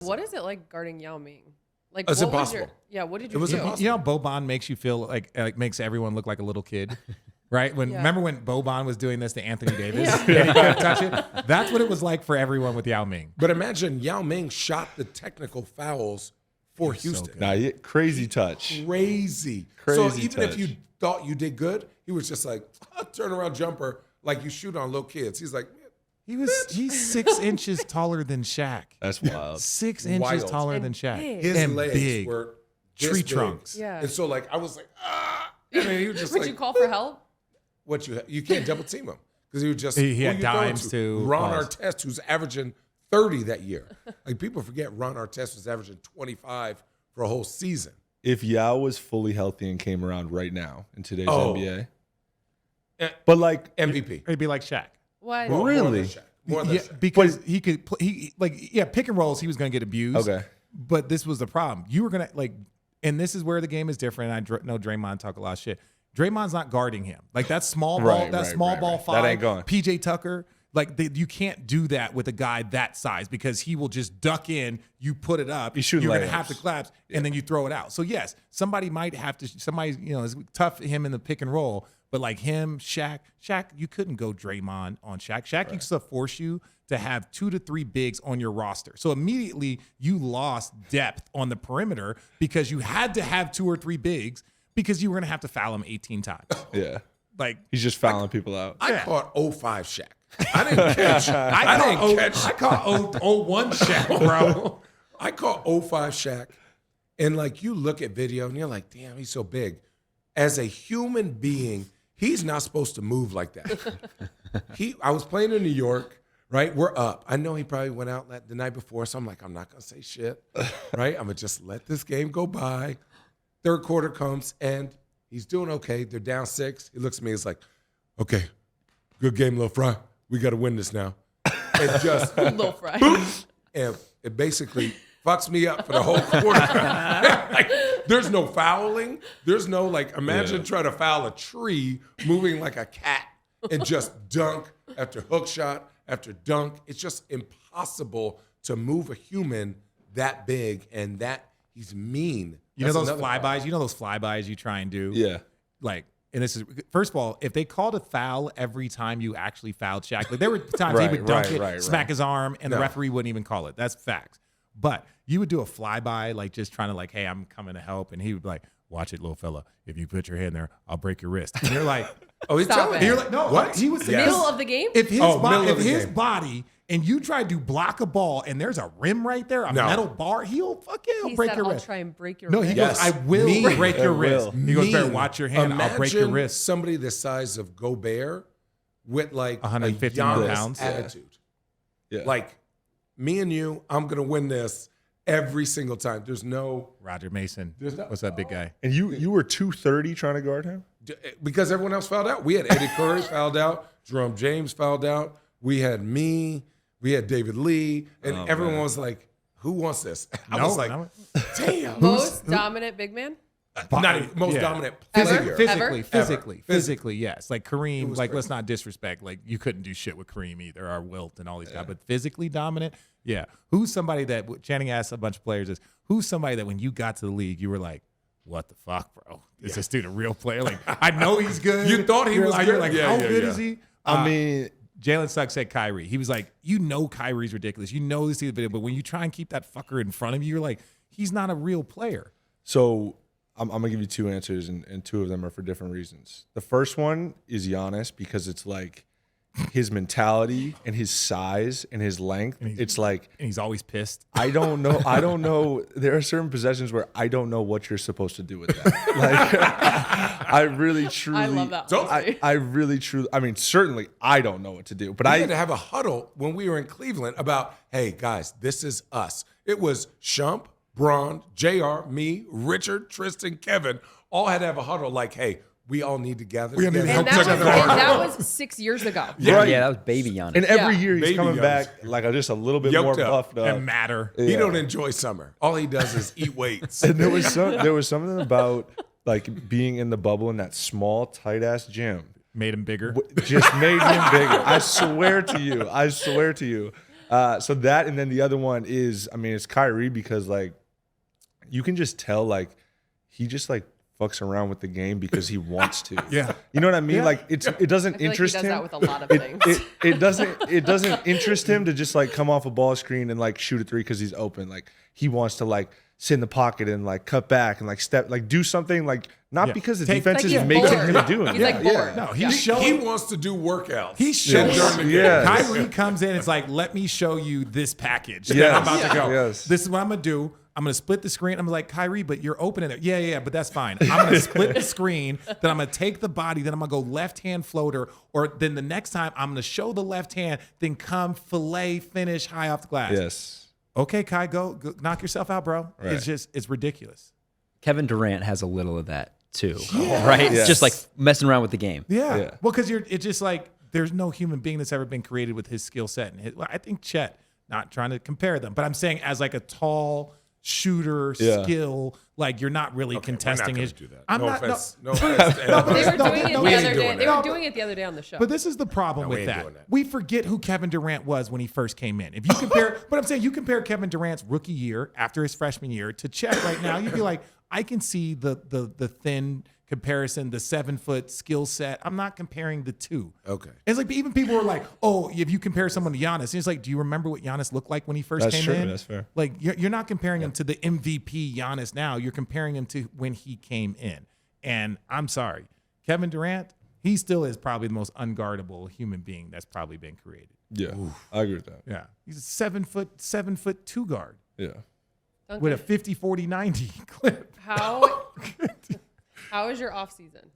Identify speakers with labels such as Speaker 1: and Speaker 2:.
Speaker 1: What is it like guarding Yao Ming? Like,
Speaker 2: It's
Speaker 1: what was
Speaker 2: impossible.
Speaker 1: what did you
Speaker 2: It was
Speaker 1: do?
Speaker 2: impossible.
Speaker 3: You know, Boban makes you feel like makes everyone look like a little kid, right? Remember when Boban was doing this to Anthony Davis and he couldn't touch it? That's what it was like for everyone with Yao Ming.
Speaker 2: But imagine Yao Ming shot the technical fouls for Houston.
Speaker 4: Crazy touch.
Speaker 2: Crazy. So even if you thought you did good, he was just like a turnaround jumper, like you shoot on little kids. He's like,
Speaker 3: He's 6 inches taller than Shaq.
Speaker 4: That's wild.
Speaker 3: 6 inches
Speaker 2: Wild.
Speaker 3: taller
Speaker 1: And
Speaker 3: than Shaq.
Speaker 1: big.
Speaker 2: his
Speaker 3: and
Speaker 2: legs
Speaker 3: big.
Speaker 2: were
Speaker 3: Tree
Speaker 2: this big.
Speaker 3: trunks.
Speaker 1: Yeah.
Speaker 2: And so like I was like, and then he was just
Speaker 1: Would
Speaker 2: like,
Speaker 1: you call for help?
Speaker 2: what you can't double team him because he was just
Speaker 3: He
Speaker 2: who
Speaker 3: had
Speaker 2: you going
Speaker 3: dimes
Speaker 2: to?
Speaker 3: too.
Speaker 2: Ron
Speaker 3: Pause.
Speaker 2: Artest, who's averaging 30 that year. Like people forget Ron Artest was averaging 25 for a whole season.
Speaker 4: If Yao was fully healthy and came around right now in today's
Speaker 2: Oh.
Speaker 4: NBA,
Speaker 2: Eh,
Speaker 4: but like
Speaker 2: MVP.
Speaker 3: It'd be like Shaq.
Speaker 1: What?
Speaker 2: More
Speaker 4: Really?
Speaker 2: than Shaq. More than
Speaker 3: Yeah,
Speaker 2: Shaq.
Speaker 3: because he could pick and rolls. He was going to get abused.
Speaker 4: Okay.
Speaker 3: But this was the problem. You were going to and this is where the game is different. I know Draymond talk a lot of shit. Draymond's not guarding him. Like that small ball, ball
Speaker 4: That
Speaker 3: five.
Speaker 4: ain't going.
Speaker 3: PJ Tucker. You can't do that with a guy that size because he will just duck in. You put it up.
Speaker 4: He's shooting
Speaker 3: You're going to
Speaker 4: layups.
Speaker 3: have to collapse, and then you throw it out. So yes, somebody might have to. Somebody, it's tough for him in the pick and roll. But like him, Shaq, you couldn't go Draymond on Shaq. Shaq used to force you to have 2 to 3 bigs on your roster. So immediately you lost depth on the perimeter because you had to have 2 or 3 bigs because you were going to have to foul him 18 times.
Speaker 4: yeah,
Speaker 3: Like
Speaker 4: he's just fouling people out.
Speaker 2: I caught 05 Shaq. I didn't catch.
Speaker 3: I caught 01 Shaq, bro.
Speaker 2: I caught 05 Shaq, and like you look at video and you're like, damn, he's so big. As a human being, he's not supposed to move like that. I was playing in New York, right? We're up. I know he probably went out the night before, so I'm like, I'm not gonna say shit, right? I'm gonna just let this game go by. Third quarter comes and he's doing okay. They're down 6. He looks at me. He's like, okay, good game, Lil Fry. We got to win this now. And just
Speaker 1: Little fry.
Speaker 2: and it basically fucks me up for the whole quarter. Like, there's no fouling. There's no imagine trying to foul a tree moving like a cat and just dunk after hook shot after dunk. It's just impossible to move a human that big and that he's mean.
Speaker 3: You know
Speaker 2: That's
Speaker 3: those
Speaker 2: another
Speaker 3: flybys?
Speaker 2: problem.
Speaker 3: You know those flybys you try and do?
Speaker 4: Yeah.
Speaker 3: And this is, first of all, if they called a foul every time you actually fouled Shaq, there were times he would dunk it, smack his arm, and the referee wouldn't even call it. That's facts. But you would do a flyby, just trying to hey, I'm coming to help. And he would be like, watch it, little fella. If you put your hand there, I'll break your wrist. And you're like,
Speaker 2: Oh, he's
Speaker 1: Stop
Speaker 2: telling
Speaker 1: it.
Speaker 2: me.
Speaker 3: you're like, no,
Speaker 2: What?
Speaker 3: he was
Speaker 2: Yes.
Speaker 1: Middle of the game?
Speaker 3: If his,
Speaker 2: middle
Speaker 3: if
Speaker 2: of the
Speaker 3: his
Speaker 2: game.
Speaker 3: body and you try to block a ball and there's a rim right there, a
Speaker 2: No.
Speaker 3: metal bar, he'll
Speaker 1: He
Speaker 3: break
Speaker 1: said,
Speaker 3: your
Speaker 1: I'll
Speaker 3: wrist.
Speaker 1: try and break your
Speaker 3: No,
Speaker 1: wrist.
Speaker 3: he
Speaker 2: Yes.
Speaker 3: goes, I will
Speaker 2: Me.
Speaker 3: break your
Speaker 4: I
Speaker 3: wrist.
Speaker 4: will.
Speaker 3: He goes, better
Speaker 2: Mean.
Speaker 3: watch your hand. I'll break your
Speaker 2: Imagine
Speaker 3: wrist.
Speaker 2: Somebody the size of Gobert with
Speaker 3: 150
Speaker 2: a Giannis
Speaker 3: pounds.
Speaker 2: attitude.
Speaker 4: Yeah.
Speaker 2: Like me and you, I'm gonna win this every single time. There's no
Speaker 3: Roger Mason.
Speaker 2: There's no-
Speaker 3: What's that big guy?
Speaker 4: And you were 230 trying to guard him?
Speaker 2: because everyone else fouled out. We had Eddie Curry fouled out, Jerome James fouled out. We had me, we had David Lee, and everyone was like, "Who wants this?" I was like, "Damn."
Speaker 1: Most dominant big man?
Speaker 2: Not even most
Speaker 3: Yeah.
Speaker 2: dominant
Speaker 1: Ever?
Speaker 2: player.
Speaker 3: Physically, yes. Like Kareem,
Speaker 2: was
Speaker 3: let's
Speaker 2: crazy.
Speaker 3: not disrespect. You couldn't do shit with Kareem either, or Wilt and all these guys. But physically dominant, yeah. Who's somebody that Channing asked a bunch of players is who's somebody that when you got to the league, you were like, what the fuck, bro? Is this dude a real player? I know he's good.
Speaker 2: You thought he was
Speaker 3: You're
Speaker 2: good?
Speaker 3: like,
Speaker 2: Yeah,
Speaker 3: how
Speaker 2: yeah,
Speaker 3: good
Speaker 2: yeah.
Speaker 3: is he?
Speaker 4: I mean,
Speaker 3: Jalen Suggs said Kyrie. He was like, Kyrie's ridiculous. You know this video, but when you try and keep that fucker in front of you, you're like, he's not a real player.
Speaker 4: so I'm going to give you 2 answers, and 2 of them are for different reasons. The first one is Giannis because it's his mentality and his size and his length. It's
Speaker 3: And he's always pissed.
Speaker 4: I don't know. There are certain possessions where I don't know what you're supposed to do with that. I really, truly.
Speaker 1: I love that.
Speaker 4: I really, truly. I mean, certainly, I don't know what to do. But
Speaker 2: We
Speaker 4: I
Speaker 2: had to have a huddle when we were in Cleveland about, hey, guys, this is us. It was Shump, Braun, JR, me, Richard, Tristan, Kevin, all had to have a huddle hey, we all need to gather together.
Speaker 1: And that was 6 years ago.
Speaker 4: Right.
Speaker 5: Yeah, that was baby Giannis.
Speaker 4: and every
Speaker 1: Yeah.
Speaker 4: year he's
Speaker 2: Baby
Speaker 4: coming
Speaker 2: Giannis.
Speaker 4: back just a little bit
Speaker 2: Yoked
Speaker 4: more
Speaker 2: up
Speaker 4: buffed up.
Speaker 3: And matter.
Speaker 2: He don't enjoy summer. All he does is eat weights.
Speaker 4: And there was something about being in the bubble in that small tight ass gym.
Speaker 3: Made him bigger.
Speaker 4: Just made him bigger. I swear to you. So that, and then the other one is, I mean, it's Kyrie because like you can just tell like he just like fucks around with the game because he wants to.
Speaker 3: Yeah.
Speaker 4: You know what I mean?
Speaker 3: Yeah.
Speaker 4: Like it doesn't
Speaker 1: I feel
Speaker 4: interest
Speaker 1: like he does
Speaker 4: him.
Speaker 1: that with a lot of things.
Speaker 4: It doesn't interest him to just like come off a ball screen and like shoot a three because he's open. Like he wants to like sit in the pocket and like cut back and like step, like do something like not
Speaker 3: Yeah.
Speaker 4: because the
Speaker 3: Take-
Speaker 4: defense
Speaker 1: Like
Speaker 4: is
Speaker 1: he's
Speaker 4: making
Speaker 1: bored.
Speaker 4: him do it.
Speaker 1: He's like bored.
Speaker 3: No,
Speaker 2: He
Speaker 3: he's showing.
Speaker 2: wants to do workouts.
Speaker 3: He's showing.
Speaker 2: during the game.
Speaker 4: Yeah.
Speaker 3: Kyrie comes in. It's like, let me show you this package that
Speaker 4: Yes.
Speaker 3: I'm about to go.
Speaker 4: Yes.
Speaker 3: This is what I'm gonna do. I'm gonna split the screen. I'm like, Kyrie, but you're open in there. Yeah, but that's fine. I'm gonna split the screen. Then I'm gonna take the body. Then I'm gonna go left hand floater. Or then the next time I'm gonna show the left hand. Then come fillet finish high off the glass.
Speaker 4: Yes.
Speaker 3: Okay, Kai, go knock yourself out, bro.
Speaker 4: Right.
Speaker 3: It's ridiculous.
Speaker 5: Kevin Durant has a little of that too, right? It's
Speaker 4: Yes.
Speaker 5: just like messing around with the game.
Speaker 3: Yeah.
Speaker 4: Yeah.
Speaker 3: Well, because it's just like there's no human being that's ever been created with his skill set. And I think Chet, not trying to compare them, but I'm saying as like a tall shooter
Speaker 4: Yeah.
Speaker 3: skill, like you're not really
Speaker 2: Okay,
Speaker 3: contesting
Speaker 2: we're
Speaker 3: his.
Speaker 2: not gonna do that.
Speaker 3: I'm
Speaker 2: no
Speaker 3: not.
Speaker 2: offense.
Speaker 3: No,
Speaker 2: No offense. to
Speaker 1: They were
Speaker 2: anybody.
Speaker 1: doing it
Speaker 3: no,
Speaker 1: the
Speaker 3: we
Speaker 1: other
Speaker 2: ain't
Speaker 1: day.
Speaker 2: doing
Speaker 1: They
Speaker 2: that.
Speaker 1: were doing it the other day on the show.
Speaker 3: But this is the problem
Speaker 2: No, we
Speaker 3: with
Speaker 2: ain't
Speaker 3: that.
Speaker 2: doing that.
Speaker 3: We forget who Kevin Durant was when he first came in. If you compare, but I'm saying you compare Kevin Durant's rookie year after his freshman year to Chet right now, you'd be like, I can see the thin comparison, the 7-foot skill set. I'm not comparing the two.
Speaker 2: Okay.
Speaker 3: It's like even people were like, oh, if you compare someone to Giannis, and it's like, do you remember what Giannis looked like when he first
Speaker 4: That's
Speaker 3: came
Speaker 4: true.
Speaker 3: in?
Speaker 4: That's fair.
Speaker 3: Like you're not comparing him to the MVP Giannis now. You're comparing him to when he came in. And I'm sorry, Kevin Durant, he still is probably the most unguardable human being that's probably been created.
Speaker 4: Yeah. I agree with that.
Speaker 3: Yeah. He's a 7-foot 2 guard
Speaker 4: Yeah.
Speaker 1: Duncan,
Speaker 3: with a 50-40-90 clip.
Speaker 1: how is your off season?